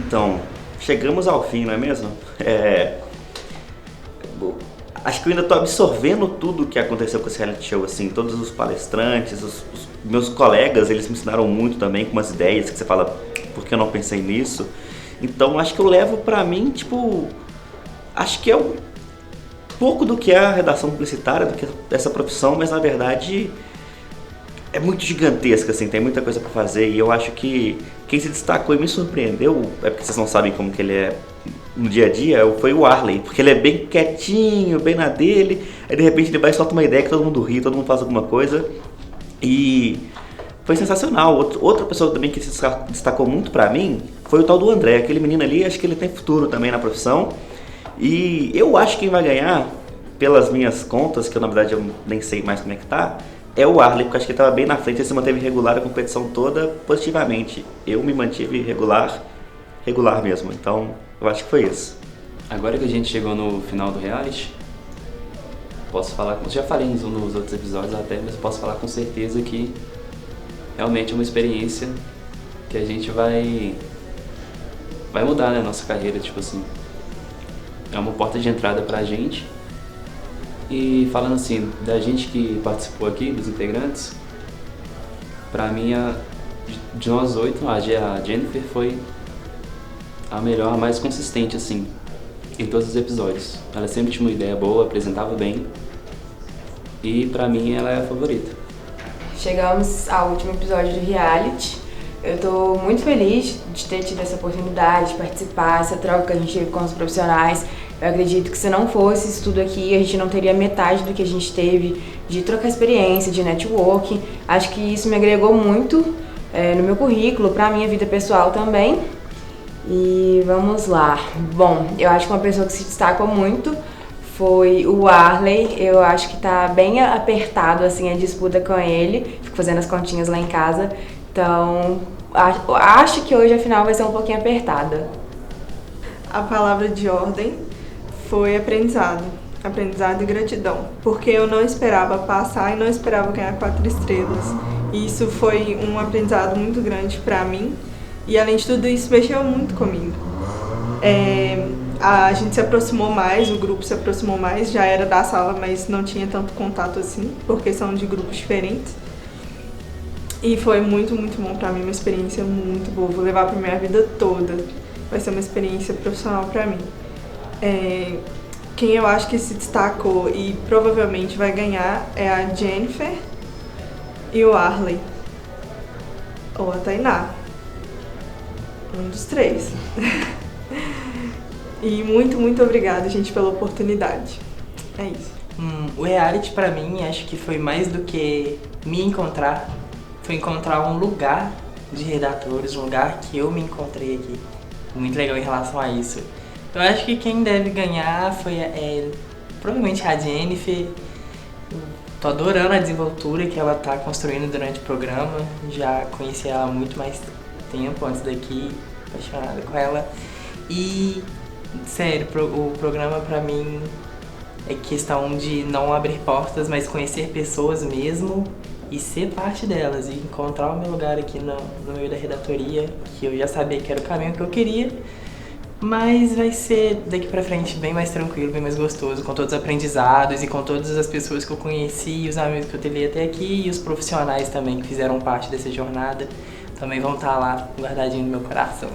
Então, chegamos ao fim, não é mesmo? Acho que eu ainda tô absorvendo tudo que aconteceu com esse reality show, assim, todos os palestrantes, os meus colegas, eles me ensinaram muito também com umas ideias que você fala, por que eu não pensei nisso? Então, acho que eu levo pra mim, tipo, acho que é um pouco do que é a redação publicitária, do que é essa profissão, mas na verdade é muito gigantesca, assim, tem muita coisa pra fazer e eu acho que quem se destacou e me surpreendeu, é porque vocês não sabem como que ele é no dia a dia, foi o Arley, porque ele é bem quietinho, bem na dele, aí de repente ele vai e solta uma ideia que todo mundo ri, todo mundo faz alguma coisa e foi sensacional. Outra pessoa também que se destacou muito pra mim foi o tal do André, aquele menino ali, acho que ele tem futuro também na profissão e eu acho que quem vai ganhar, pelas minhas contas, que eu, na verdade eu nem sei mais como é que tá, é o Arley, porque eu acho que ele estava bem na frente, ele se manteve regular a competição toda positivamente. Eu me mantive regular mesmo, então eu acho que foi isso. Agora que a gente chegou no final do reality, posso falar, já falei nos outros episódios até, mas posso falar com certeza que realmente é uma experiência que a gente vai mudar, né, a nossa carreira, tipo assim. É uma porta de entrada pra gente. E falando assim, da gente que participou aqui, dos integrantes, pra mim, de nós 8, a Jennifer foi a melhor, a mais consistente, assim, em todos os episódios. Ela sempre tinha uma ideia boa, apresentava bem, e pra mim ela é a favorita. Chegamos ao último episódio do reality. Eu tô muito feliz de ter tido essa oportunidade de participar, essa troca que a gente teve com os profissionais. Eu acredito que se não fosse isso tudo aqui, a gente não teria metade do que a gente teve de trocar experiência, de networking. Acho que isso me agregou muito no meu currículo, pra minha vida pessoal também. E vamos lá. Bom, eu acho que uma pessoa que se destacou muito foi o Arley. Eu acho que tá bem apertado assim a disputa com ele. Fico fazendo as continhas lá em casa. Então, acho que hoje a final vai ser um pouquinho apertada. A palavra de ordem foi aprendizado. Aprendizado e gratidão. Porque eu não esperava passar e não esperava ganhar 4 estrelas. E isso foi um aprendizado muito grande pra mim. E além de tudo isso, mexeu muito comigo. A gente se aproximou mais, o grupo se aproximou mais. Já era da sala, mas não tinha tanto contato assim, porque são de grupos diferentes. E foi muito, muito bom pra mim, uma experiência muito boa. Vou levar pra minha vida toda. Vai ser uma experiência profissional pra mim. Quem eu acho que se destacou e provavelmente vai ganhar é a Jennifer e o Arley. Ou a Tainá. Um dos 3. E muito, muito obrigada, gente, pela oportunidade. É isso. O reality pra mim, acho que foi mais do que me encontrar. Foi encontrar um lugar de redatores, um lugar que eu me encontrei aqui. Muito legal em relação a isso. Eu acho que quem deve ganhar foi provavelmente a Jennifer. Tô adorando a desenvoltura que ela tá construindo durante o programa. Já conheci ela há muito mais tempo antes daqui, apaixonada com ela. E, sério, o programa pra mim é questão de não abrir portas, mas conhecer pessoas mesmo e ser parte delas. E encontrar o meu lugar aqui no meio da redatoria, que eu já sabia que era o caminho que eu queria. Mas vai ser daqui pra frente bem mais tranquilo, bem mais gostoso, com todos os aprendizados e com todas as pessoas que eu conheci, os amigos que eu teria até aqui e os profissionais também que fizeram parte dessa jornada também vão estar lá guardadinho no meu coração.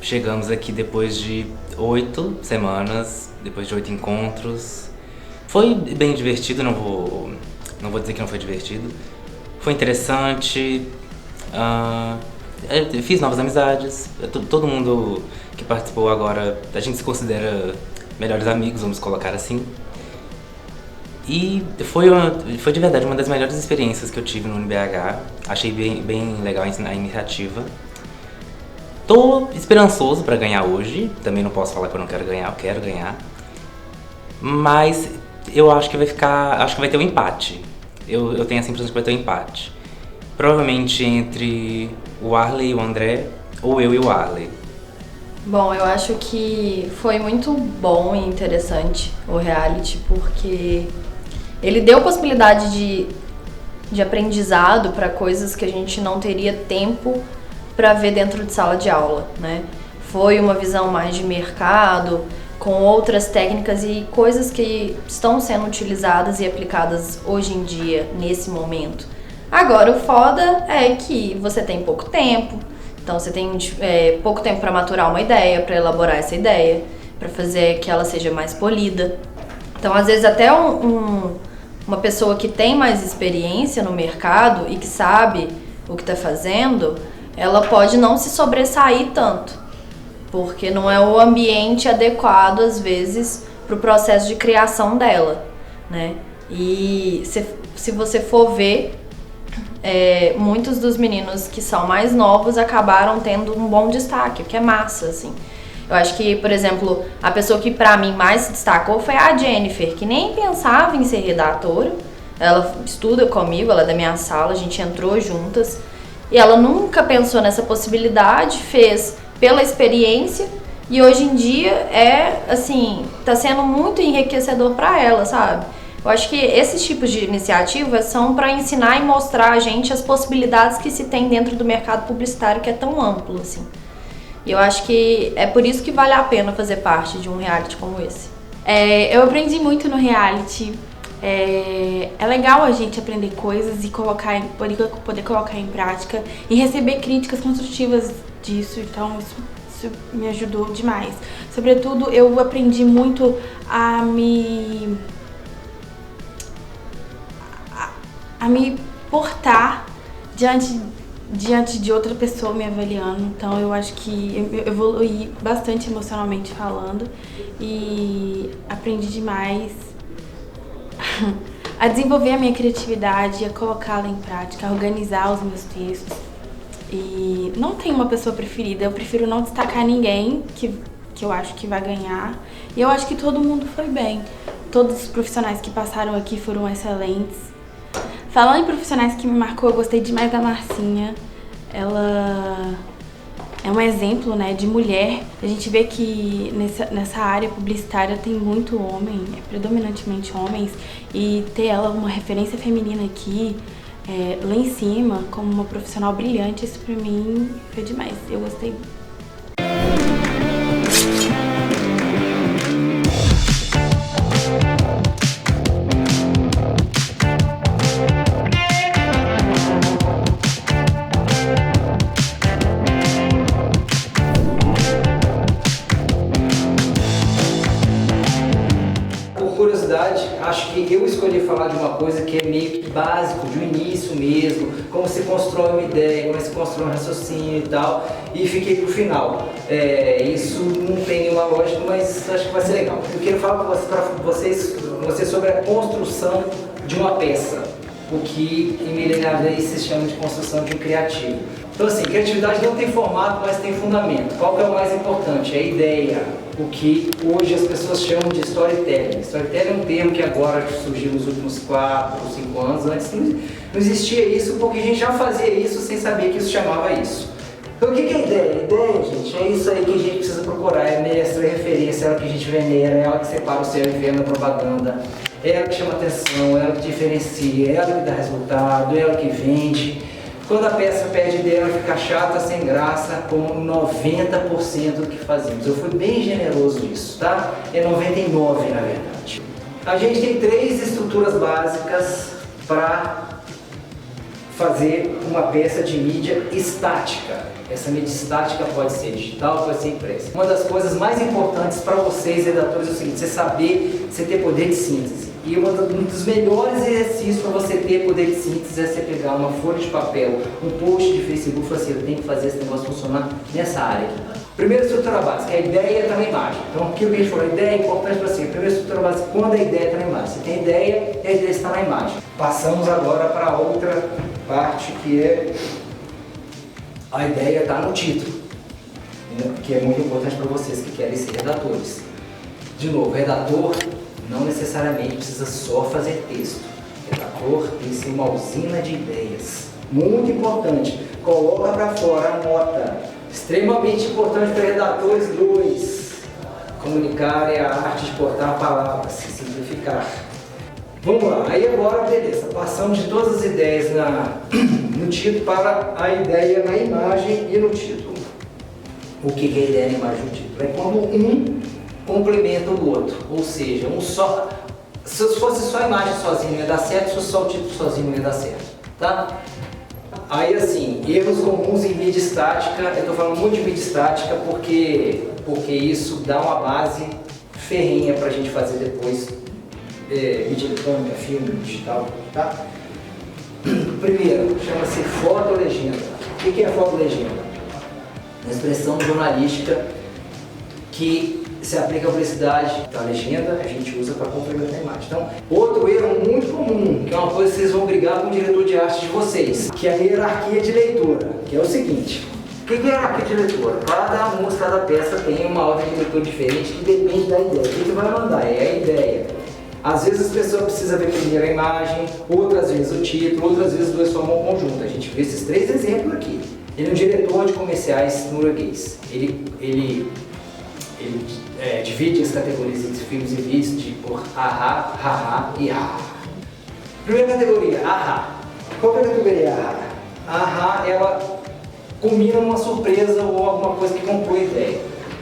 Chegamos aqui depois de 8 semanas, depois de 8 encontros. Foi bem divertido, não vou dizer que não foi divertido. Foi interessante, eu fiz novas amizades, todo mundo que participou agora, a gente se considera melhores amigos, vamos colocar assim. E foi de verdade uma das melhores experiências que eu tive no UniBH. Achei bem legal a iniciativa. Tô esperançoso pra ganhar hoje, também não posso falar que eu não quero ganhar, eu quero ganhar. Mas eu acho que vai ter um empate. Eu tenho essa impressão de que vai ter um empate. Provavelmente entre o Arley e o André, ou eu e o Arley. Bom, eu acho que foi muito bom e interessante o reality, porque ele deu possibilidade de aprendizado para coisas que a gente não teria tempo para ver dentro de sala de aula, né? foi uma visão mais de mercado, com outras técnicas e coisas que estão sendo utilizadas e aplicadas hoje em dia, nesse momento. Agora, o foda é que você tem pouco tempo, então você tem pouco tempo para maturar uma ideia, para elaborar essa ideia, para fazer que ela seja mais polida. Então, às vezes, até uma pessoa que tem mais experiência no mercado e que sabe o que está fazendo, ela pode não se sobressair tanto, porque não é o ambiente adequado, às vezes, para o processo de criação dela, né? E se você for ver, muitos dos meninos que são mais novos acabaram tendo um bom destaque, o que é massa, assim. Eu acho que, por exemplo, a pessoa que pra mim mais se destacou foi a Jennifer, que nem pensava em ser redatora. Ela estuda comigo, ela é da minha sala, a gente entrou juntas. E ela nunca pensou nessa possibilidade, fez pela experiência. E hoje em dia tá sendo muito enriquecedor pra ela, sabe? Eu acho que esses tipos de iniciativas são para ensinar e mostrar a gente as possibilidades que se tem dentro do mercado publicitário, que é tão amplo, assim. E eu acho que é por isso que vale a pena fazer parte de um reality como esse. Eu aprendi muito no reality. É legal a gente aprender coisas e poder colocar em prática e receber críticas construtivas disso. Então isso me ajudou demais. Sobretudo, eu aprendi muito a me portar diante de outra pessoa me avaliando. Então eu acho que eu evoluí bastante emocionalmente falando e aprendi demais a desenvolver a minha criatividade, a colocá-la em prática, a organizar os meus textos. E não tenho uma pessoa preferida, eu prefiro não destacar ninguém que eu acho que vai ganhar. E eu acho que todo mundo foi bem. Todos os profissionais que passaram aqui foram excelentes. Falando em profissionais que me marcou, eu gostei demais da Marcinha. Ela é um exemplo, né, de mulher. A gente vê que nessa área publicitária tem muito homem, predominantemente homens, e ter ela uma referência feminina aqui, lá em cima, como uma profissional brilhante, isso pra mim foi demais. Eu gostei. Acho que eu escolhi falar de uma coisa que é meio que básico, de um início mesmo, como se constrói uma ideia, como se constrói um raciocínio e tal, e fiquei pro final. Isso não tem nenhuma lógica, mas acho que vai ser legal. Eu quero falar para vocês sobre a construção de uma peça, o que em milenaria se chama de construção de um criativo. Então assim, criatividade não tem formato, mas tem fundamento. Qual que é o mais importante? É a ideia. O que hoje as pessoas chamam de storytelling. Storytelling é um termo que agora surgiu nos últimos 4 ou 5 anos. Antes não existia isso, porque a gente já fazia isso sem saber que isso chamava isso. Então o que é a ideia? A ideia, gente, é isso aí que a gente precisa procurar. É mestra, é referência, é ela que a gente venera, é ela que separa o certo e na propaganda, é ela que chama atenção, é ela que diferencia, é ela que dá resultado, é ela que vende. Quando a peça perde ideia, ela fica chata, sem graça, como 90% do que fazemos. Eu fui bem generoso nisso, tá? É 99% na verdade. A gente tem 3 estruturas básicas para fazer uma peça de mídia estática. Essa mídia estática pode ser digital, pode ser impressa. Uma das coisas mais importantes para vocês, redatores, é o seguinte: você ter poder de síntese. E um dos melhores exercícios para você ter poder de síntese é você pegar uma folha de papel, um post de Facebook e falar assim: eu tenho que fazer esse negócio funcionar nessa área aqui. Primeira estrutura básica, a ideia está na imagem. Então aquilo que a gente falou, a ideia é importante para você. A primeira estrutura básica, quando a ideia está na imagem. Você tem ideia e a ideia está na imagem. Passamos agora para a outra parte, que é a ideia está no título, né? Que é muito importante para vocês que querem ser redatores. De novo, redator não necessariamente precisa só fazer texto. Redator tem que ser uma usina de ideias. Muito importante. Coloca para fora, anota. Extremamente importante para redatores 2. Comunicar é a arte de cortar palavras, se simplificar. Vamos lá, aí agora, beleza, passamos de todas as ideias no título para a ideia na imagem e no título. o que é a ideia na imagem do título. É quando um complementa o outro, ou seja, um só. Se fosse só a imagem sozinha não ia dar certo, se fosse só o título sozinho não ia dar certo, tá? Aí assim, erros comuns em mídia estática, eu estou falando muito de mídia estática porque isso dá uma base ferrenha para a gente fazer depois mídia eletrônica, filme, digital, tá? Primeiro, chama-se fotolegenda. O que é fotolegenda? Uma expressão jornalística que se aplica à publicidade. Então, a legenda a gente usa para complementar a imagem. Então, outro erro muito comum, que é uma coisa que vocês vão brigar com o diretor de arte de vocês, que é a hierarquia de leitura, que é o seguinte. O que é a hierarquia de leitura? Cada música, cada peça tem uma ordem de leitura diferente que depende da ideia. O que vai mandar? É a ideia. Às vezes as pessoas precisam ver primeiro a imagem, outras vezes o título, outras vezes os dois formam um conjunto. A gente vê esses 3 exemplos aqui. Ele é um diretor de comerciais norueguês. Ele divide as categorias entre filmes e vídeos por ahá, haha e ah. Primeira categoria, ahá. Qual é a categoria ahá? Ahá, ela combina uma surpresa ou alguma coisa que comprou a ideia.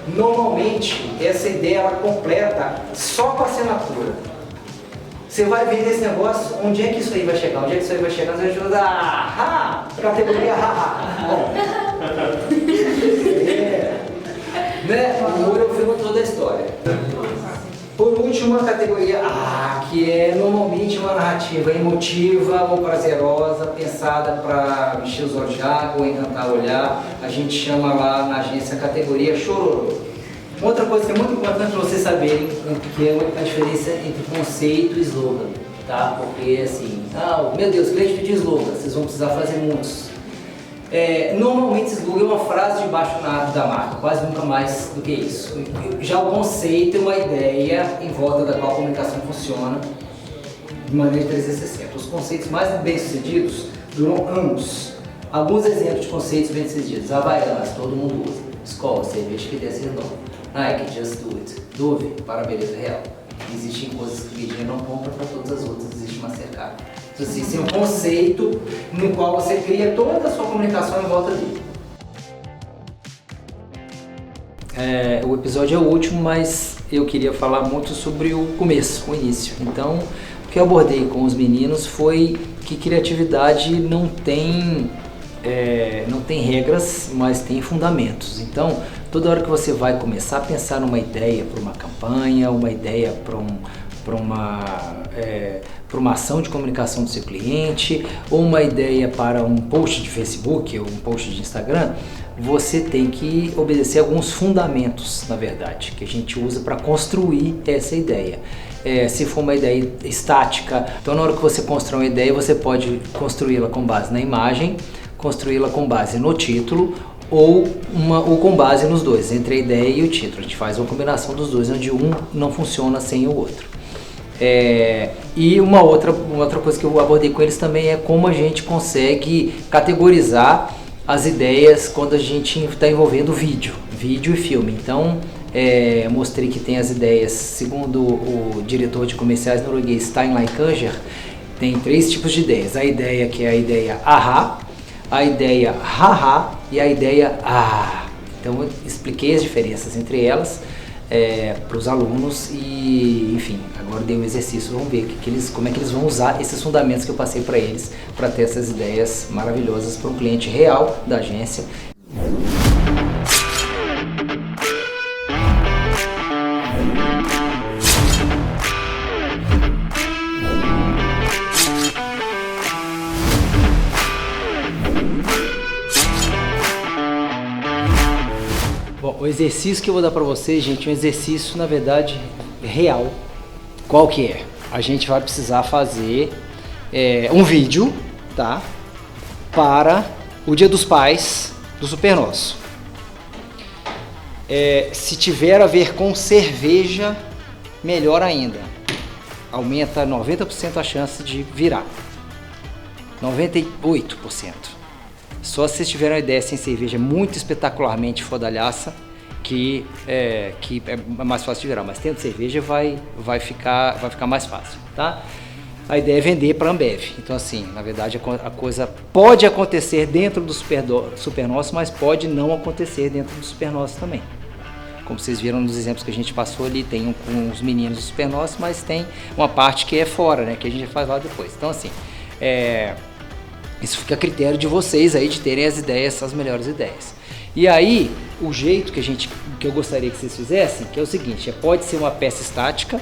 Normalmente, essa ideia ela completa só com a assinatura. Você vai ver nesse negócio, onde é que isso aí vai chegar? Onde é que isso aí vai chegar? Você vai ajudar, ahá, categoria ahá. Né? O humor é o filme toda a história. Por último, a categoria A, que é normalmente uma narrativa emotiva ou prazerosa, pensada para encher os olhos de água ou encantar o olhar. A gente chama lá na agência a categoria chororô. Outra coisa que é muito importante para vocês saberem que é a diferença entre conceito e slogan, tá? Porque assim, meu Deus, o cliente pediu slogan, vocês vão precisar fazer muitos. Normalmente slogan é uma frase de baixo da marca, quase nunca mais do que isso. Já o conceito é uma ideia em volta da qual a comunicação funciona de maneira 360. Os conceitos mais bem-sucedidos duram anos. Alguns exemplos de conceitos bem-sucedidos: Havaianas, todo mundo usa. Escola, cerveja que desce nome. Nike, just do it. Dove, para a beleza real. Existem coisas que o Vidinha não compra, para todas as outras existe uma cercada. Então, assim, esse é um conceito no qual você cria toda a sua comunicação em volta dele. O episódio é o último, mas eu queria falar muito sobre o começo, o início. Então, o que eu abordei com os meninos foi que criatividade não tem regras, mas tem fundamentos. Então, toda hora que você vai começar a pensar numa ideia para uma campanha, uma ideia para uma ação de comunicação do seu cliente, ou uma ideia para um post de Facebook ou um post de Instagram, você tem que obedecer alguns fundamentos, na verdade, que a gente usa para construir essa ideia. Se for uma ideia estática, então na hora que você constrói uma ideia, você pode construí-la com base na imagem, construí-la com base no título, ou com base nos dois, entre a ideia e o título. A gente faz uma combinação dos dois, onde um não funciona sem o outro. E uma outra coisa que eu abordei com eles também é como a gente consegue categorizar as ideias quando a gente está envolvendo vídeo e filme. Então, mostrei que tem as ideias, segundo o diretor de comerciais norueguês Steinlein Kanger, tem 3 tipos de ideias. A ideia que é a ideia ahá, a ideia haha e a ideia ah. Então eu expliquei as diferenças entre elas para os alunos e, enfim, agora dei um exercício, vamos ver como é que eles vão usar esses fundamentos que eu passei para eles para ter essas ideias maravilhosas para um cliente real da agência. Bom, o exercício que eu vou dar para vocês, gente, é um exercício, na verdade, real. Qual que é? A gente vai precisar fazer um vídeo, tá? Para o Dia dos Pais do Super Nosso. Se tiver a ver com cerveja, melhor ainda. Aumenta 90% a chance de virar. 98%. Só se vocês tiverem uma ideia sem cerveja muito espetacularmente fodalhaça, que é mais fácil de virar. Mas tendo cerveja vai ficar mais fácil, tá? a ideia é vender para a Ambev. Então, assim, na verdade, a coisa pode acontecer dentro do Supernosso, mas pode não acontecer dentro do Supernosso também. Como vocês viram nos exemplos que a gente passou ali, tem com os meninos do Supernosso, mas tem uma parte que é fora, né, que a gente faz lá depois. Então, assim, isso fica a critério de vocês aí de terem as ideias, as melhores ideias. E aí, o jeito que eu gostaria que vocês fizessem, que é o seguinte, pode ser uma peça estática,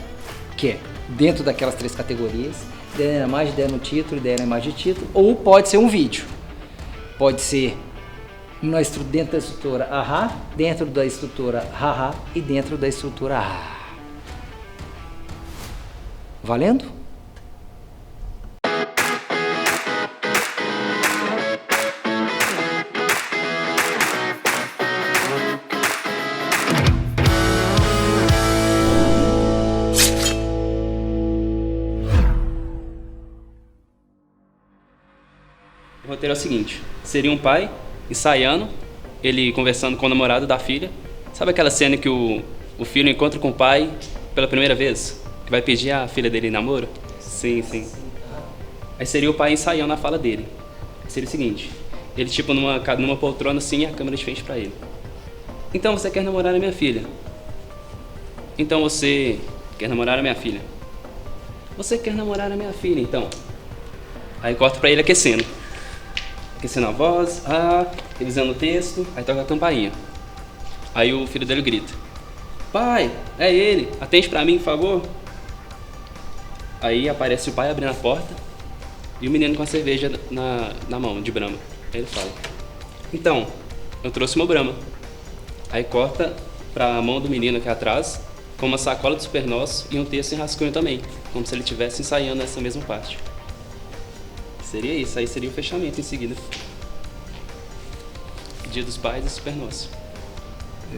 que é dentro daquelas 3 categorias, ideia na imagem, ideia no título, ideia na imagem de título, ou pode ser um vídeo. Pode ser dentro da estrutura AHA, dentro da estrutura HAHA e dentro da estrutura AHA. Valendo? O roteiro é o seguinte, seria um pai ensaiando, ele conversando com o namorado da filha. Sabe aquela cena que o filho encontra com o pai pela primeira vez? Que vai pedir a filha dele em namoro? Sim, sim. Aí seria o pai ensaiando a fala dele. Seria o seguinte, ele tipo numa poltrona assim e a câmera de frente pra ele. Então você quer namorar a minha filha? Então você quer namorar a minha filha? Você quer namorar a minha filha, então? Aí corta pra ele aquecendo a voz, revisando o texto, aí toca a campainha. Aí o filho dele grita: pai, é ele, atende pra mim, por favor. Aí aparece o pai abrindo a porta e o menino com a cerveja na mão, de Brahma. Aí ele fala: então, eu trouxe uma Brahma. Aí corta pra mão do menino aqui atrás, com uma sacola de Supernosso e um texto em rascunho também, como se ele estivesse ensaiando essa mesma parte. Seria isso, aí seria o fechamento em seguida. Dia dos Pais e Supernosso.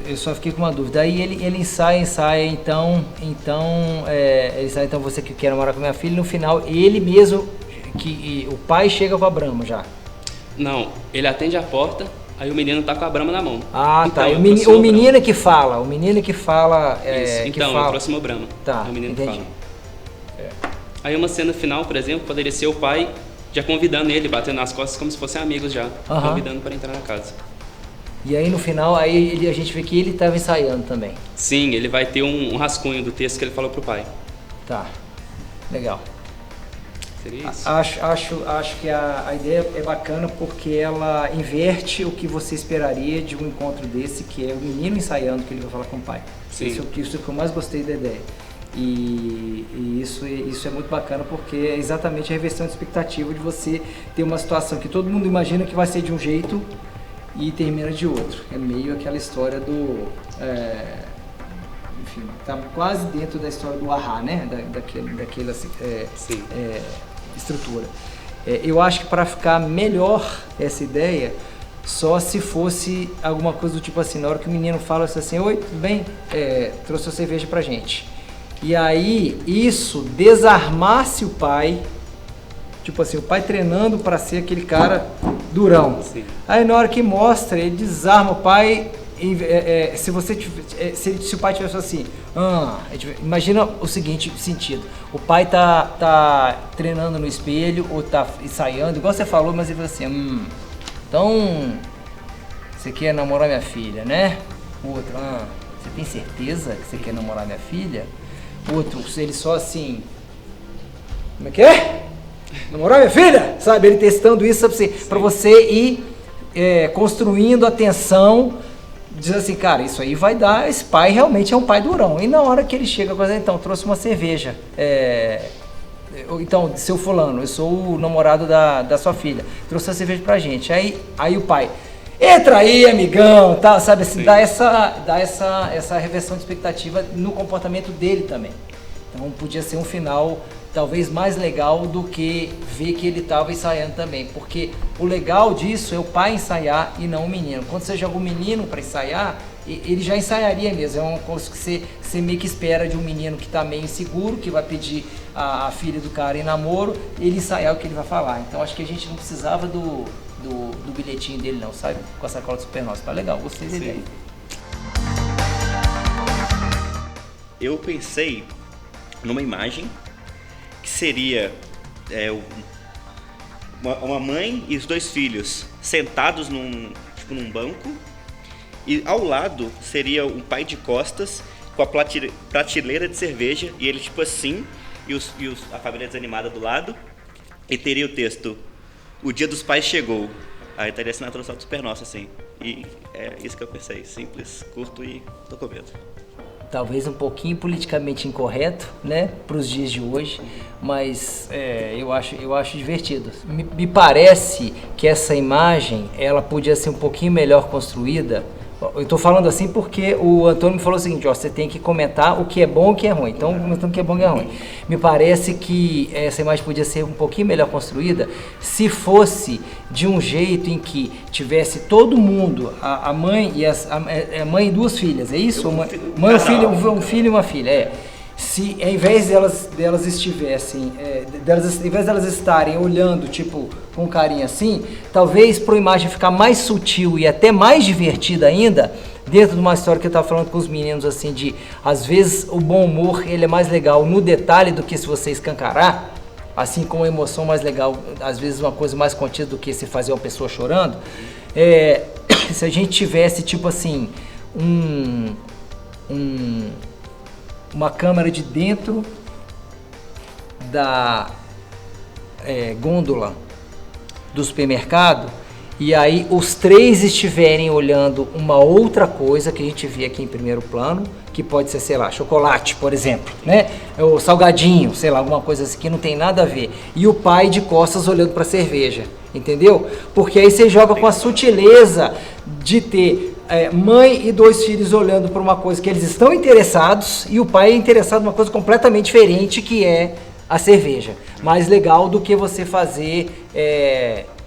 Eu só fiquei com uma dúvida. Aí ele ensaia, então você que quer namorar com minha filha, no final ele mesmo, o pai chega com a Brahma já. Não, ele atende a porta, aí o menino tá com a Brahma na mão. Ah, então, tá. O menino que fala. Isso, então, eu trouxe uma Brahma. Tá, é o menino entendi. que fala. Aí uma cena final, por exemplo, poderia ser o pai já convidando ele, batendo nas costas como se fossem amigos já, convidando para entrar na casa. E aí no final, a gente vê que ele estava ensaiando também. Sim, ele vai ter um rascunho do texto que ele falou pro pai. Tá, legal. Seria isso? Acho que a ideia é bacana porque ela inverte o que você esperaria de um encontro desse, que é o menino ensaiando que ele vai falar com o pai. Sim. Isso é o que eu mais gostei da ideia. E isso é muito bacana porque é exatamente a reversão de expectativa de você ter uma situação que todo mundo imagina que vai ser de um jeito e termina de outro. É meio aquela história do... enfim, tá quase dentro da história do AHA, né? Daquela estrutura. Eu acho que para ficar melhor essa ideia, só se fosse alguma coisa do tipo assim, na hora que o menino fala assim, oi, tudo bem? Trouxe a cerveja pra gente. E aí, isso desarmasse o pai, tipo assim, o pai treinando para ser aquele cara durão. Sim. Aí na hora que mostra, ele desarma o pai, se o pai tivesse assim, imagina o seguinte sentido, o pai tá treinando no espelho, ou tá ensaiando, igual você falou, mas ele fala assim, então, você quer namorar minha filha, né? O outro, você tem certeza que você quer namorar minha filha? Outro, ele só assim, como é que é? Namorar minha filha? Sabe, ele testando isso pra você ir construindo a tensão, diz assim, cara, isso aí vai dar, esse pai realmente é um pai durão. E na hora que ele chega, por exemplo, então, trouxe uma cerveja, então, seu fulano, eu sou o namorado da sua filha, trouxe a cerveja pra gente. Aí o pai, entra aí, amigão, tá, sabe assim, dá essa reversão de expectativa no comportamento dele também. Então podia ser um final talvez mais legal do que ver que ele estava ensaiando também, porque o legal disso é o pai ensaiar e não o menino. Quando você joga o menino para ensaiar, ele já ensaiaria mesmo, é uma coisa que você meio que espera de um menino que está meio inseguro, que vai pedir a filha do cara em namoro, ele ensaiar o que ele vai falar. Então acho que a gente não precisava do bilhetinho dele não, sabe? Com a sacola do Supernosso. Tá legal, gostei da ideia. Eu pensei numa imagem que seria uma mãe e os 2 filhos sentados num banco, e ao lado seria um pai de costas com a prateleira de cerveja, e ele tipo assim, e a família desanimada do lado, e teria o texto: o dia dos pais chegou. Aí estaria a assinatura só do Super Nosso, assim. E é isso que eu pensei, simples, curto e tô com medo. Talvez um pouquinho politicamente incorreto, né, para os dias de hoje, mas eu acho divertido. Me parece que essa imagem, ela podia ser um pouquinho melhor construída. Eu estou falando assim porque o Antônio me falou o seguinte: você tem que comentar o que é bom e o que é ruim. Então, comentando o que é bom e o que é ruim. Me parece que essa imagem podia ser um pouquinho melhor construída se fosse de um jeito em que tivesse todo mundo, a mãe e a mãe e 2 filhas, é isso? Um filho e uma filha, Se ao invés delas estivessem, ao invés delas estarem olhando tipo com carinho assim, talvez para a imagem ficar mais sutil e até mais divertida ainda, dentro de uma história que eu estava falando com os meninos assim, de às vezes o bom humor ele é mais legal no detalhe do que se você escancarar, assim como a emoção mais legal, às vezes uma coisa mais contida do que se fazer uma pessoa chorando. Se a gente tivesse tipo assim uma câmera de dentro da gôndola do supermercado, e aí os 3 estiverem olhando uma outra coisa que a gente vê aqui em primeiro plano, que pode ser, sei lá, chocolate, por exemplo, né? Ou salgadinho, sei lá, alguma coisa assim que não tem nada a ver. E o pai de costas olhando para a cerveja, entendeu? Porque aí você joga com a sutileza de ter mãe e 2 filhos olhando para uma coisa que eles estão interessados, e o pai é interessado em uma coisa completamente diferente, que é a cerveja. Mais legal do que você fazer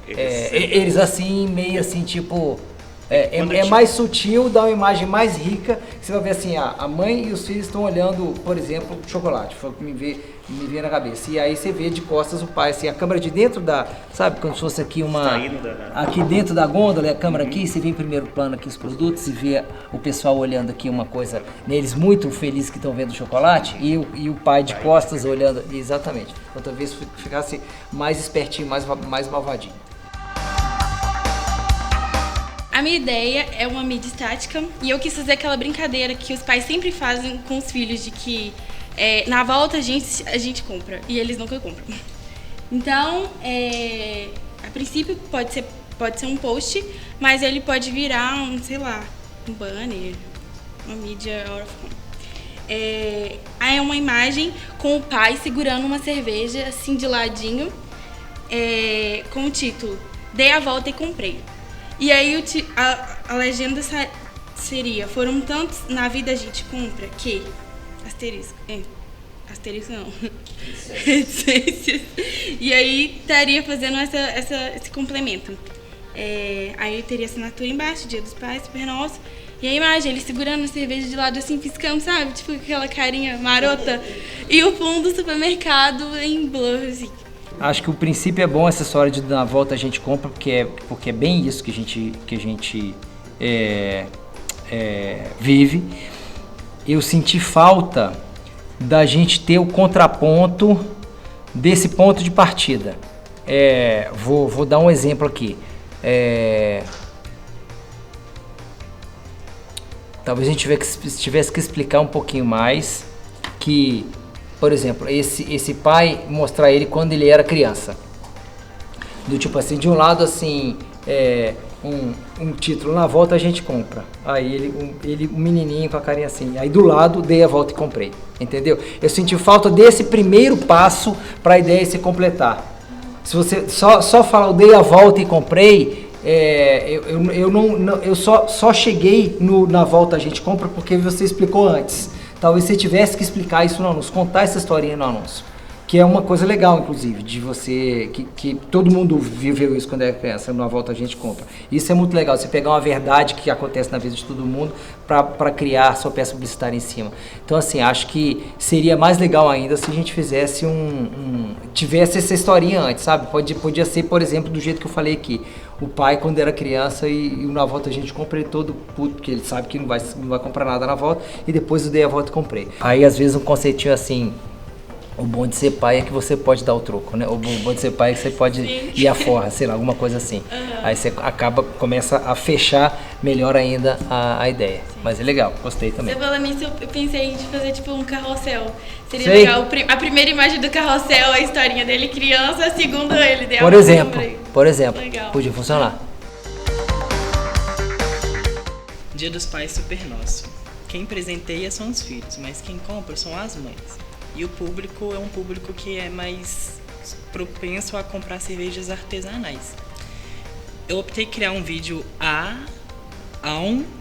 eles assim, meio assim, tipo... mais sutil, dá uma imagem mais rica. Você vai ver assim, a mãe e os filhos estão olhando, por exemplo, chocolate, foi o que me veio na cabeça. E aí você vê de costas o pai, assim, a câmera de dentro sabe, como se fosse aqui aqui dentro da gôndola, a câmera aqui, você vê em primeiro plano aqui os produtos e vê o pessoal olhando aqui uma coisa, neles muito felizes que estão vendo o chocolate, e o pai de costas olhando, exatamente. Então talvez ficasse mais espertinho, mais malvadinho. A minha ideia é uma mídia estática, e eu quis fazer aquela brincadeira que os pais sempre fazem com os filhos, de que na volta a gente compra, e eles nunca compram. Então, a princípio pode ser um post, mas ele pode virar um banner, uma mídia out of home. Aí é uma imagem com o pai segurando uma cerveja assim de ladinho, com o título: Dei a volta e comprei. E aí a legenda seria: foram tantos na vida a gente compra que... Asterisco não. Reticências. E aí estaria fazendo esse complemento. Aí teria assinatura embaixo: Dia dos Pais, Super Nosso. E a imagem, ele segurando a cerveja de lado assim, piscando, sabe? Tipo aquela carinha marota. E o fundo do supermercado em blur, assim. Acho que o princípio é bom, essa história de na volta a gente compra, porque é bem isso que a gente vive. Eu senti falta da gente ter o contraponto desse ponto de partida. Vou dar um exemplo aqui. Talvez a gente tivesse que explicar um pouquinho mais que, por exemplo, esse pai, mostrar ele quando ele era criança. Do tipo assim, de um lado assim, um título: na volta a gente compra. Aí um menininho com a carinha assim. Aí do lado, dei a volta e comprei. Entendeu? Eu senti falta desse primeiro passo para a ideia se completar. Se você só falar: eu dei a volta e comprei, eu só cheguei na volta a gente compra porque você explicou antes. Talvez você tivesse que explicar isso no anúncio, contar essa historinha no anúncio, que é uma coisa legal, inclusive, de você, que todo mundo viveu isso quando era criança, na volta a gente compra. Isso é muito legal, você pegar uma verdade que acontece na vida de todo mundo para criar sua peça publicitária em cima. Então, assim, acho que seria mais legal ainda se a gente fizesse tivesse essa historinha antes, sabe? Podia ser, por exemplo, do jeito que eu falei aqui: o pai, quando era criança, e na volta a gente compra, ele todo puto, porque ele sabe que não vai comprar nada na volta, e depois eu dei a volta e comprei. Aí, às vezes, um conceitinho assim, O bom de ser pai é que você pode dar o troco, né? O bom de ser pai é que você pode ir à forra, sei lá, alguma coisa assim. Aí você começa a fechar melhor ainda a ideia. Mas é legal, gostei também. Você falando nisso, eu pensei de fazer tipo um carrossel. Seria Sei. legal. A primeira imagem do carrossel, a historinha dele criança, a segunda ele deu. Por exemplo, Legal. podia funcionar. Dia dos Pais super nosso. Quem presenteia são os filhos, mas quem compra são as mães. E o público é um público que é mais propenso a comprar cervejas artesanais. Eu optei em criar um vídeo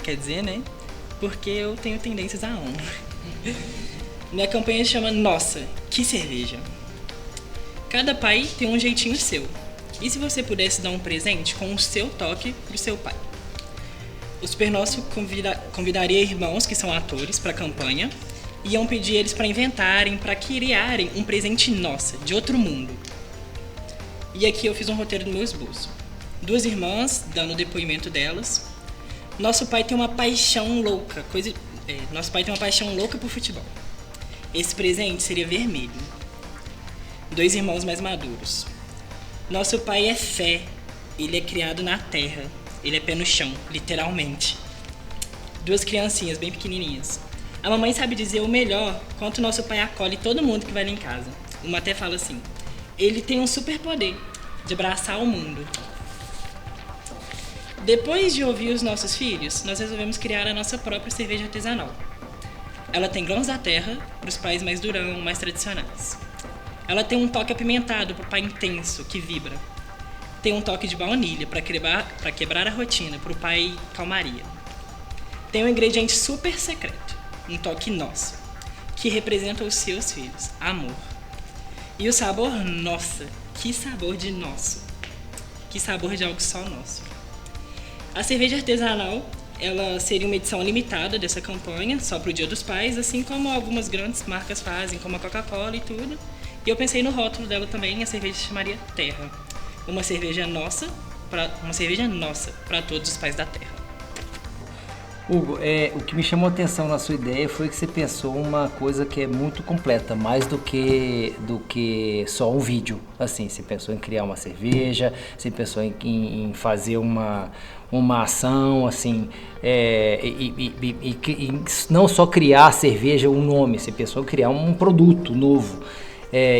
quer dizer, né? Porque eu tenho tendências a Minha campanha se chama Nossa, que cerveja! Cada pai tem um jeitinho seu. E se você pudesse dar um presente com o seu toque pro seu pai? O Super Nosso convidaria irmãos que são atores para a campanha e iam pedir eles para inventarem, para criarem um presente nossa, de outro mundo. E aqui eu fiz um roteiro no meu esboço. 2 irmãs dando o depoimento delas. Nosso pai tem uma paixão louca, nosso pai tem uma paixão louca por futebol. Esse presente seria vermelho. 2 irmãos mais maduros. Nosso pai é fé, ele é criado na terra. Ele é pé no chão, literalmente. 2 criancinhas bem pequenininhas. A mamãe sabe dizer o melhor quanto nosso pai acolhe todo mundo que vai lá em casa. Uma até fala assim, ele tem um superpoder de abraçar o mundo. Depois de ouvir os nossos filhos, nós resolvemos criar a nossa própria cerveja artesanal. Ela tem grãos da terra para os pais mais durão, mais tradicionais. Ela tem um toque apimentado para o pai intenso, que vibra. Tem um toque de baunilha para quebrar a rotina, para o pai calmaria. Tem um ingrediente super secreto, um toque nosso, que representa os seus filhos, amor. E o sabor, nossa, que sabor de nosso. Que sabor de algo só nosso. A cerveja artesanal, ela seria uma edição limitada dessa campanha, só para o Dia dos Pais, assim como algumas grandes marcas fazem, como a Coca-Cola e tudo. E eu pensei no rótulo dela também, a cerveja se chamaria Terra. Uma cerveja nossa para todos os pais da terra. Hugo, o que me chamou a atenção na sua ideia foi que você pensou uma coisa que é muito completa, mais do que só um vídeo. Assim, você pensou em criar uma cerveja, você pensou em fazer uma ação, assim, e não só criar a cerveja, um nome, você pensou em criar um produto novo.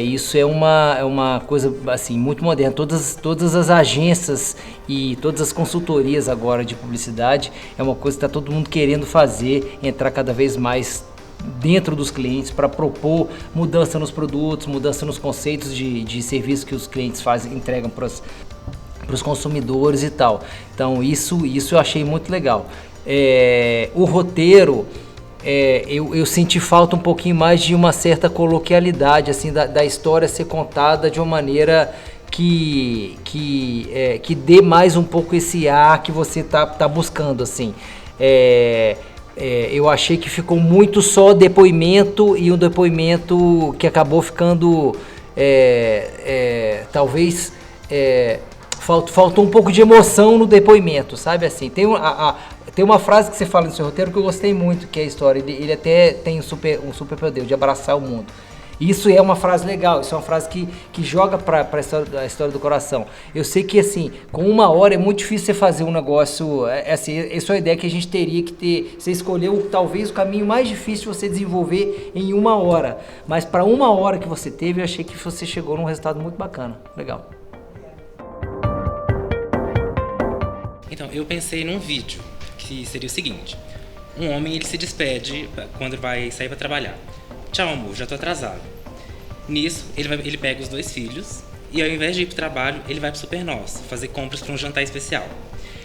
Isso é uma coisa assim, muito moderna. Todas as agências e todas as consultorias agora de publicidade é uma coisa que está todo mundo querendo fazer, entrar cada vez mais dentro dos clientes para propor mudança nos produtos, mudança nos conceitos de serviço que os clientes entregam para os consumidores e tal. Então isso eu achei muito legal. O roteiro, eu senti falta um pouquinho mais de uma certa coloquialidade, assim, da história ser contada de uma maneira que dê mais um pouco esse ar que você tá buscando, assim. Eu achei que ficou muito só depoimento, e um depoimento que acabou ficando, talvez, faltou um pouco de emoção no depoimento, sabe, assim. Tem uma frase que você fala no seu roteiro que eu gostei muito, que é a história. Ele até tem um super poder de abraçar o mundo. Isso é uma frase legal, isso é uma frase que joga para a história do coração. Eu sei que, assim, com 1 hora é muito difícil você fazer um negócio, assim, essa é a ideia que a gente teria que ter. Você escolheu talvez o caminho mais difícil de você desenvolver em 1 hora. Mas para 1 hora que você teve, eu achei que você chegou num resultado muito bacana. Legal. Então, eu pensei num vídeo que seria o seguinte: um homem, ele se despede quando vai sair para trabalhar. Tchau, amor, já tô atrasado. Nisso, ele pega os 2 filhos e, ao invés de ir pro trabalho, ele vai pro Super Nosso fazer compras para um jantar especial.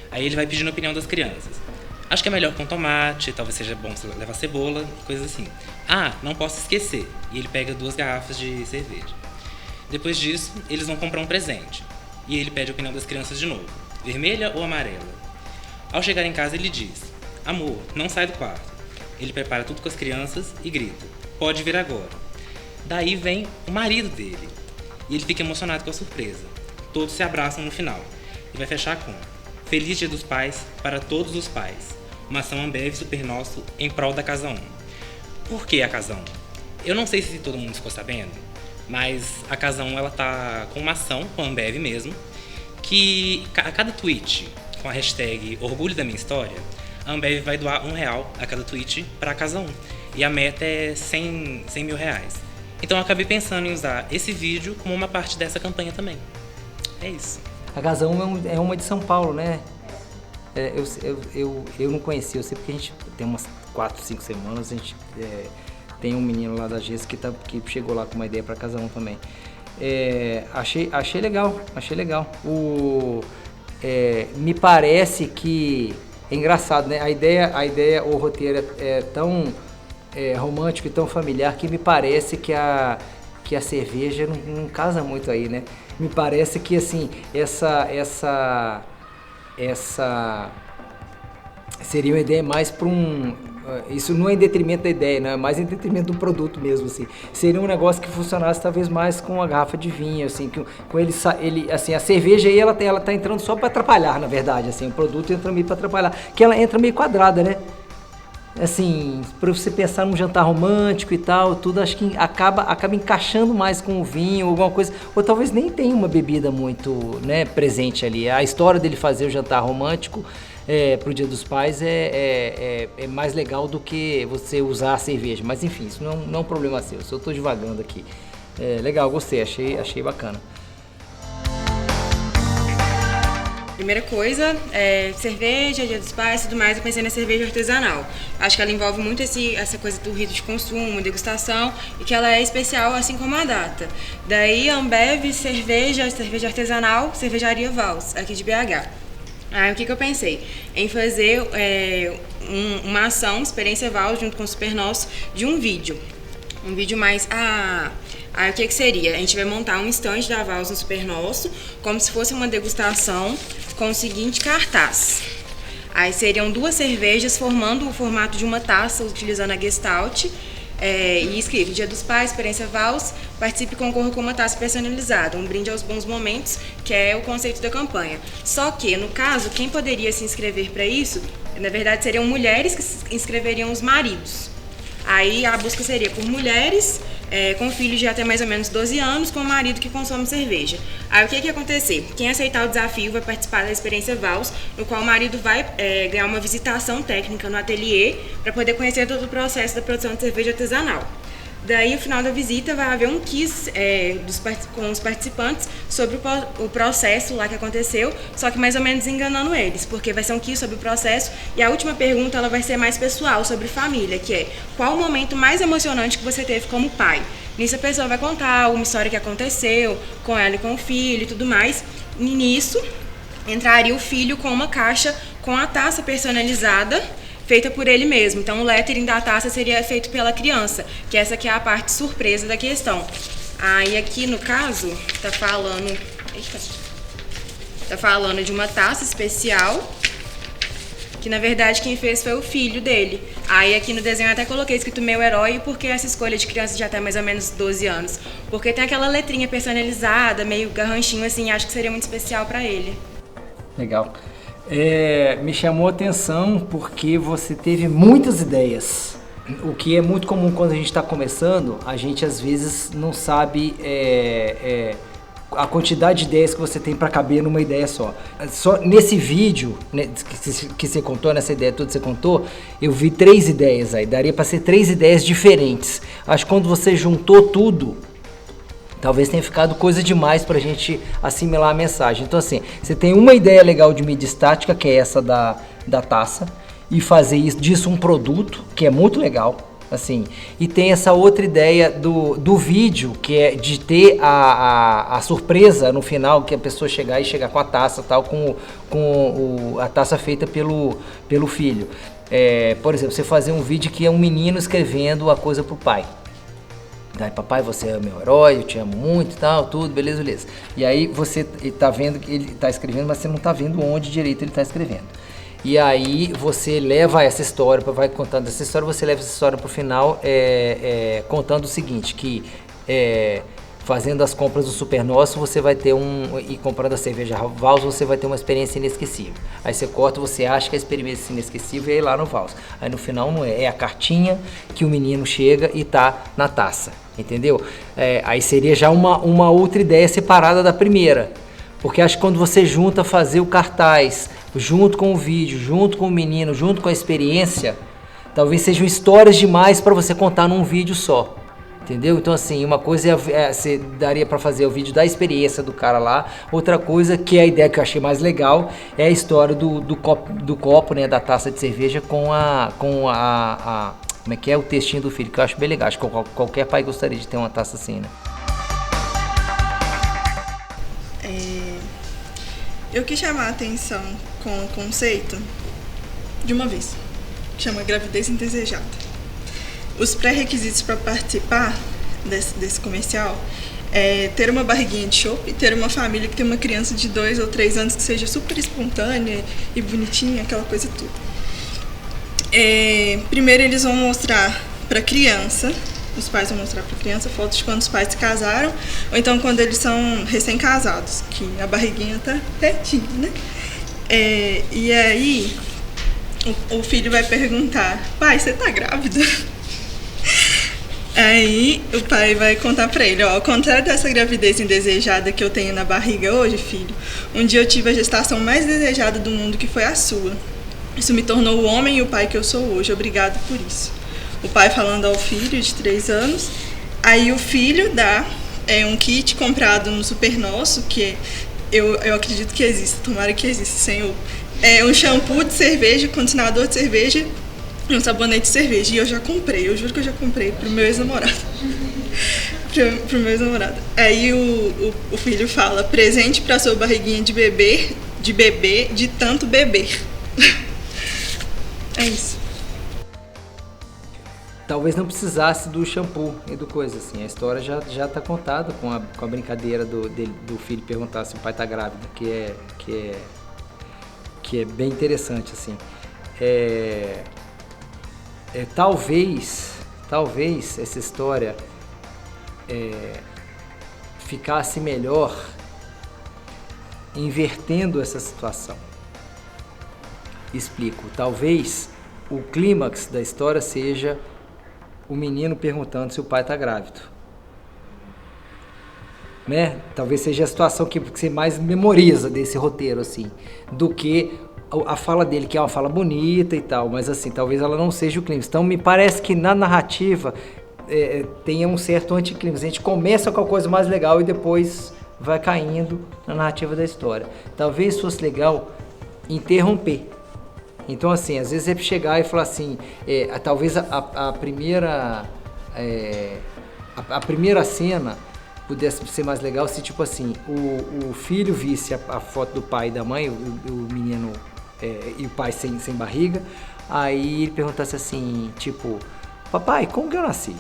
Aí ele vai pedindo a opinião das crianças. Acho que é melhor com tomate, talvez seja bom levar cebola, coisas assim. Ah, não posso esquecer. E ele pega 2 garrafas de cerveja. Depois disso, eles vão comprar um presente. E ele pede a opinião das crianças de novo. Vermelha ou amarela? Ao chegar em casa, ele diz: amor, não sai do quarto. Ele prepara tudo com as crianças e grita: pode vir agora. Daí vem o marido dele. E ele fica emocionado com a surpresa. Todos se abraçam no final. E vai fechar com: Feliz Dia dos Pais para todos os pais. Uma ação Ambev Super Nosso em prol da Casa 1. Por que a Casa 1? Eu não sei se todo mundo ficou sabendo, Mas a Casão, ela tá com uma ação, com a Ambev mesmo, que a cada tweet com a hashtag Orgulho da Minha História, a Ambev vai doar R$1 a cada tweet para a Casão. E a meta é 100 mil reais. Então eu acabei pensando em usar esse vídeo como uma parte dessa campanha também. É isso. A Casão é uma de São Paulo, né? Eu não conhecia, eu sei porque a gente tem umas 4, 5 semanas, a gente tem um menino lá da GES que chegou lá com uma ideia para Casão também. Achei legal. Me parece que é engraçado, né? A ideia, o roteiro é tão romântico e tão familiar que me parece que a cerveja não casa muito aí, né? Me parece que assim, essa seria uma ideia mais para isso não é em detrimento da ideia, não, é mais em detrimento do produto mesmo, assim. Seria um negócio que funcionasse talvez mais com uma garrafa de vinho, assim, com ele assim, a cerveja aí ela tá entrando só para atrapalhar, na verdade, assim, o produto entra meio para atrapalhar, que ela entra meio quadrada, né? Assim, para você pensar num jantar romântico e tal, tudo, acho que acaba encaixando mais com o vinho, alguma coisa, ou talvez nem tenha uma bebida muito, né, presente ali. A história dele fazer o jantar romântico pro Dia dos Pais é mais legal do que você usar a cerveja, mas enfim, isso não é um problema seu, eu só estou divagando aqui. Legal, gostei, achei bacana. Primeira coisa, cerveja, Dia dos Pais e tudo mais, eu pensei na cerveja artesanal. Acho que ela envolve muito essa coisa do rito de consumo, degustação, e que ela é especial, assim como a data. Daí, Ambev, cerveja artesanal, cervejaria Vals, aqui de BH. Aí, o que eu pensei? Em fazer uma ação, Experiência Vals, junto com o Super Nosso, de um vídeo. Um vídeo mais... Aí o que seria? A gente vai montar um stand da Vals no Super Nosso, como se fosse uma degustação, com o seguinte cartaz. Aí seriam 2 cervejas formando o formato de uma taça, utilizando a Gestalt, e escrito Dia dos Pais, Experiência Vals, participe e concorra com uma taça personalizada, um brinde aos bons momentos, que é o conceito da campanha. Só que, no caso, quem poderia se inscrever para isso, na verdade, seriam mulheres que se inscreveriam os maridos. Aí a busca seria por mulheres com filhos de até mais ou menos 12 anos, com o marido que consome cerveja. Aí o que ia acontecer? Quem aceitar o desafio vai participar da Experiência Vals, no qual o marido vai ganhar uma visitação técnica no ateliê para poder conhecer todo o processo da produção de cerveja artesanal. Daí, no final da visita, vai haver um quiz com os participantes sobre o processo lá que aconteceu, só que mais ou menos enganando eles, porque vai ser um quiz sobre o processo e a última pergunta ela vai ser mais pessoal, sobre família, que é qual o momento mais emocionante que você teve como pai? Nisso a pessoa vai contar uma história que aconteceu com ela e com o filho e tudo mais. E nisso, entraria o filho com uma caixa com a taça personalizada, feita por ele mesmo. Então o lettering da taça seria feito pela criança, que essa aqui é a parte surpresa da questão. Aí aqui no caso, tá falando de uma taça especial, que na verdade quem fez foi o filho dele. Aí aqui no desenho eu até coloquei escrito meu herói, porque essa escolha de criança de até mais ou menos 12 anos. Porque tem aquela letrinha personalizada, meio garranchinho assim, acho que seria muito especial para ele. Legal. Me chamou a atenção porque você teve muitas ideias, o que é muito comum quando a gente está começando, a gente às vezes não sabe a quantidade de ideias que você tem para caber numa ideia só. Só nesse vídeo, né, que você contou, nessa ideia toda que você contou, eu vi 3 ideias aí, daria para ser 3 ideias diferentes. Acho que quando você juntou tudo, talvez tenha ficado coisa demais pra gente assimilar a mensagem. Então assim, você tem uma ideia legal de mídia estática, que é essa da taça, e fazer disso um produto, que é muito legal, assim. E tem essa outra ideia do vídeo, que é de ter a surpresa no final, que a pessoa chegar com a taça, tal, com a taça feita pelo filho. Por exemplo, você fazer um vídeo que é um menino escrevendo a coisa pro pai. Aí, papai, você é meu herói, eu te amo muito e tal, tudo, beleza. E aí você tá vendo que ele tá escrevendo, mas você não tá vendo onde direito ele tá escrevendo. E aí você leva essa história, vai contando essa história, você leva essa história pro final contando o seguinte, que fazendo as compras do Super Nosso, você vai ter e comprando a cerveja Vals, você vai ter uma experiência inesquecível. Aí você corta, você acha que a experiência inesquecível é ir lá no Vals. Aí no final não é, é a cartinha que o menino chega e tá na taça, entendeu? Aí seria já uma outra ideia separada da primeira. Porque acho que quando você junta fazer o cartaz, junto com o vídeo, junto com o menino, junto com a experiência, talvez sejam histórias demais para você contar num vídeo só. Entendeu? Então assim, uma coisa você daria para fazer o vídeo da experiência do cara lá, outra coisa que é a ideia que eu achei mais legal é a história do copo, né, da taça de cerveja com a como é que é o textinho do filho, que eu acho bem legal. Acho que qualquer pai gostaria de ter uma taça assim, né? Eu quis chamar a atenção com o conceito de uma vez, que chama gravidez indesejada. Os pré-requisitos para participar desse comercial é ter uma barriguinha de chope e ter uma família que tem uma criança de 2 ou 3 anos que seja super espontânea e bonitinha, aquela coisa tudo. Primeiro eles vão mostrar para a criança, os pais vão mostrar para a criança fotos de quando os pais se casaram, ou então quando eles são recém-casados, que a barriguinha tá pertinho, né? E aí o filho vai perguntar: pai, você tá grávida? Aí o pai vai contar pra ele: ó, ao contrário dessa gravidez indesejada que eu tenho na barriga hoje, filho, um dia eu tive a gestação mais desejada do mundo, que foi a sua. Isso me tornou o homem e o pai que eu sou hoje, obrigado por isso. O pai falando ao filho de 3 anos, aí o filho dá um kit comprado no Super Nosso, que eu acredito que existe, tomara que exista, Senhor. Um shampoo de cerveja, condicionador de cerveja e um sabonete de cerveja. E eu já comprei, eu juro que eu já comprei pro meu ex-namorado. pro meu ex-namorado. Aí o filho fala: presente pra sua barriguinha de bebê, de tanto beber. É isso. Talvez não precisasse do shampoo e do coisa assim. A história já tá contada com a brincadeira do filho perguntar se o pai tá grávido, que é bem interessante assim. Talvez essa história ficasse melhor invertendo essa situação. Explico. Talvez o clímax da história seja o menino perguntando se o pai está grávido, né? Talvez seja a situação que você mais memoriza desse roteiro, assim, do que a fala dele, que é uma fala bonita e tal, mas assim, talvez ela não seja o clímax. Então me parece que na narrativa tenha um certo anticlímax. A gente começa com a coisa mais legal e depois vai caindo na narrativa da história. Talvez fosse legal interromper. Então, assim, às vezes é chegar e falar assim, talvez a primeira cena pudesse ser mais legal se, tipo assim, o filho visse a foto do pai e da mãe, o menino e o pai sem barriga, aí ele perguntasse assim, tipo: papai, como que eu nasci?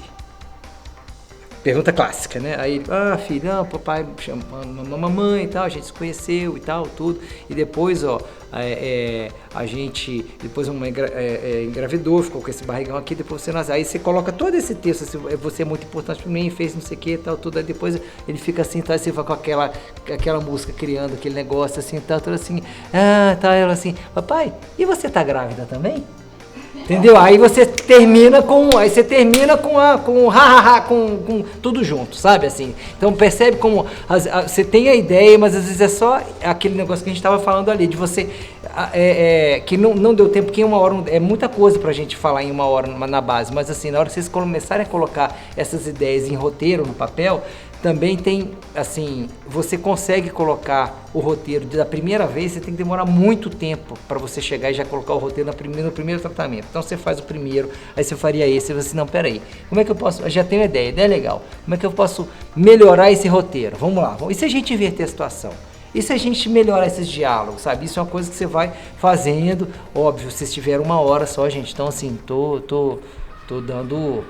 Pergunta clássica, né? Aí ele: filho, papai chama mamãe e tal, a gente se conheceu e tal, tudo. E depois, a gente, depois a mamãe engravidou, ficou com esse barrigão aqui, depois você nasceu. Aí você coloca todo esse texto, assim, você é muito importante pra mim, fez não sei o que e tal, tudo. Aí depois ele fica assim, tá, você vai com aquela música criando aquele negócio assim, tal, tudo assim. Ela assim: papai, e você tá grávida também? Entendeu? Aí você termina com tudo junto, sabe assim? Então percebe como você tem a ideia, mas às vezes é só aquele negócio que a gente estava falando ali, de você que não deu tempo, porque em 1 hora é muita coisa pra gente falar em 1 hora na base, mas assim, na hora que vocês começarem a colocar essas ideias em roteiro, no papel, também tem, assim, você consegue colocar o roteiro da primeira vez, você tem que demorar muito tempo para você chegar e já colocar o roteiro no primeiro tratamento. Então você faz o primeiro, aí você faria esse, e você: não, peraí, como é que eu posso, eu já tenho a ideia é legal, como é que eu posso melhorar esse roteiro? Vamos lá, e se a gente inverter a situação? E se a gente melhorar esses diálogos, sabe? Isso é uma coisa que você vai fazendo, óbvio, vocês tiveram 1 hora só, gente, então assim, tô dando,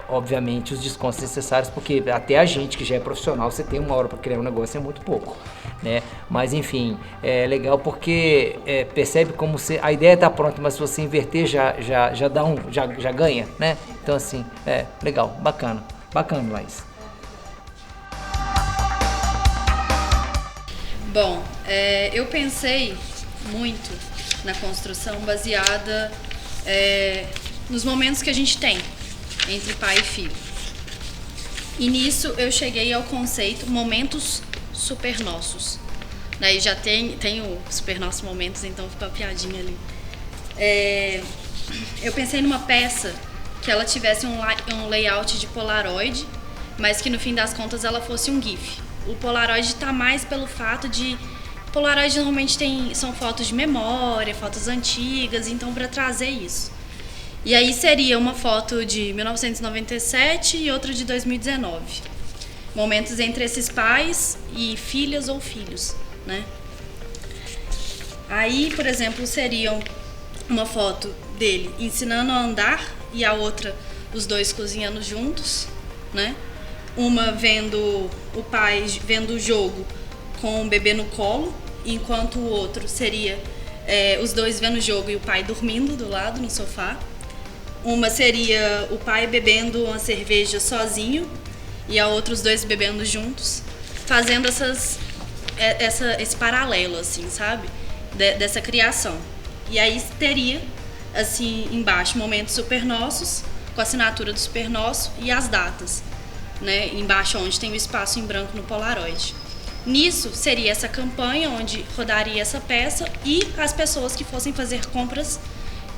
obviamente, os descontos necessários, porque até a gente que já é profissional, você tem 1 hora para criar um negócio, é muito pouco, né? Mas enfim, é legal porque percebe como a ideia está pronta, mas se você inverter já dá já ganha, né? Então assim, legal, bacana, Laís. Bom, eu pensei muito na construção baseada nos momentos que a gente tem entre pai e filho. E nisso eu cheguei ao conceito momentos super nossos. Daí já tem o super nossos momentos, então ficou a piadinha ali. Eu pensei numa peça que ela tivesse um layout de Polaroid, mas que no fim das contas ela fosse um GIF. O Polaroid está mais pelo fato de... Polaroid normalmente são fotos de memória, fotos antigas, então para trazer isso. E aí seria uma foto de 1997 e outra de 2019. Momentos entre esses pais e filhas ou filhos, né? Aí, por exemplo, seriam uma foto dele ensinando a andar e a outra, os dois cozinhando juntos, né? Uma vendo o pai vendo o jogo com o bebê no colo, enquanto o outro seria os dois vendo o jogo e o pai dormindo do lado no sofá. Uma seria o pai bebendo uma cerveja sozinho e a outra os dois bebendo juntos, fazendo esse paralelo, assim, sabe? Dessa criação. E aí teria, assim, embaixo, momentos super nossos, com a assinatura do Super Nosso e as datas, né? Embaixo onde tem o espaço em branco no Polaroid. Nisso seria essa campanha onde rodaria essa peça e as pessoas que fossem fazer compras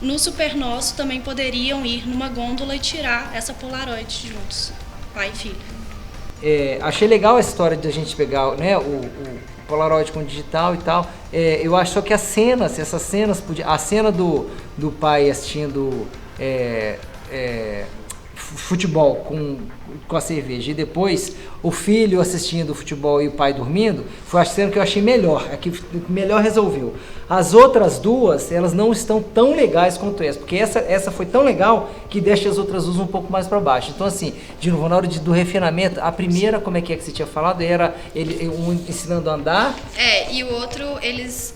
no Super Nosso também poderiam ir numa gôndola e tirar essa Polaroid juntos, pai e filho. Achei legal a história de a gente pegar, né, o Polaroid com digital e tal. Eu acho só que essas cenas, a cena do pai assistindo futebol com a cerveja e depois o filho assistindo futebol e o pai dormindo, foi a cena que eu achei melhor, a que melhor resolveu. As outras duas, elas não estão tão legais quanto essa, porque essa foi tão legal que deixa as outras duas um pouco mais para baixo. Então assim, de novo, na hora do refinamento, a primeira, como é que você tinha falado, era um ensinando a andar. E o outro, eles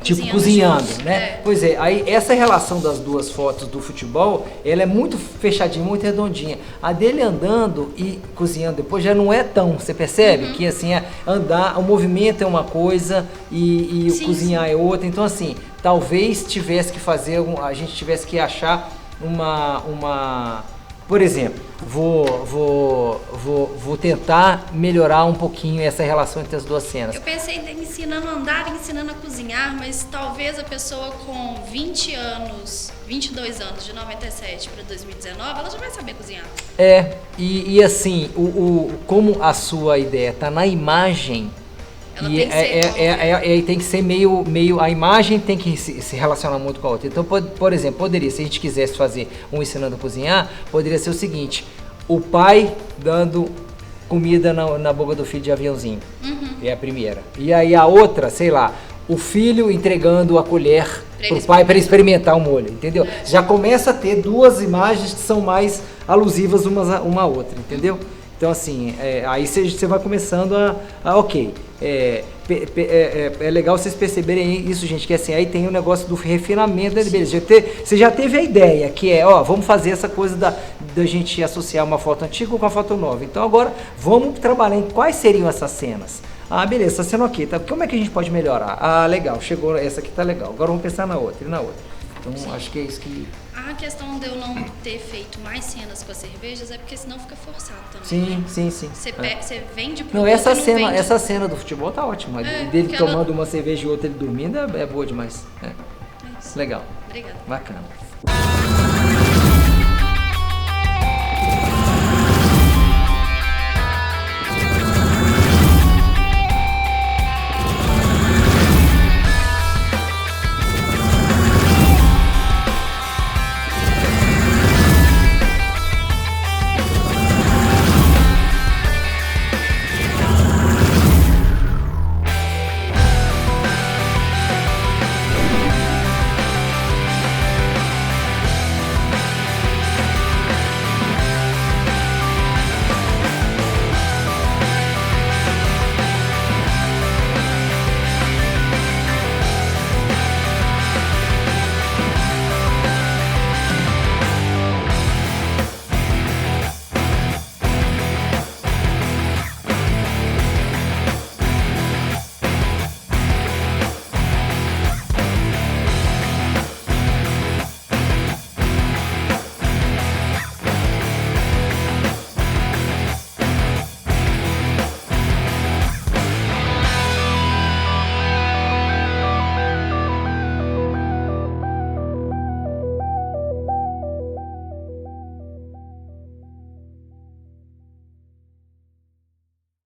tipo cozinhando, né? Pois é, aí essa relação das duas fotos do futebol, ela é muito fechadinha, muito redondinha. A dele andando e cozinhando depois já não é tão, você percebe? Que assim, andar, o movimento é uma coisa e o cozinhar é outra. Então assim, talvez tivesse que a gente tivesse que achar uma por exemplo, vou tentar melhorar um pouquinho essa relação entre as duas cenas. Eu pensei em ensinando a andar e ensinando a cozinhar, mas talvez a pessoa com 20 anos, 22 anos, de 97 para 2019, ela já vai saber cozinhar. E assim, como a sua ideia está na imagem, tem que ser meio a imagem tem que se relacionar muito com a outra. Então, por exemplo, poderia, se a gente quisesse fazer um ensinando a cozinhar, poderia ser o seguinte: o pai dando comida na boca do filho de aviãozinho, é a primeira. E aí a outra, sei lá, o filho entregando a colher pro pai para experimentar o molho, entendeu? Já começa a ter duas imagens que são mais alusivas uma à outra, entendeu? Então assim, aí você vai começando ok. É legal vocês perceberem isso, gente, que assim, aí tem o negócio do refinamento, né? Beleza, você já teve a ideia, que vamos fazer essa coisa da gente associar uma foto antiga com a foto nova. Então agora vamos trabalhar em quais seriam essas cenas. Beleza, essa cena ok, tá? Como é que a gente pode melhorar? Legal, chegou, essa aqui tá legal, agora vamos pensar na outra e na outra. Então acho que é isso que... A questão de eu não ter feito mais cenas com as cervejas é porque senão fica forçado também. Sim. Você vende produto. Não, essa cena do futebol tá ótima. Dele tomando uma cerveja e outra ele dormindo é boa demais. Legal. Obrigada. Bacana.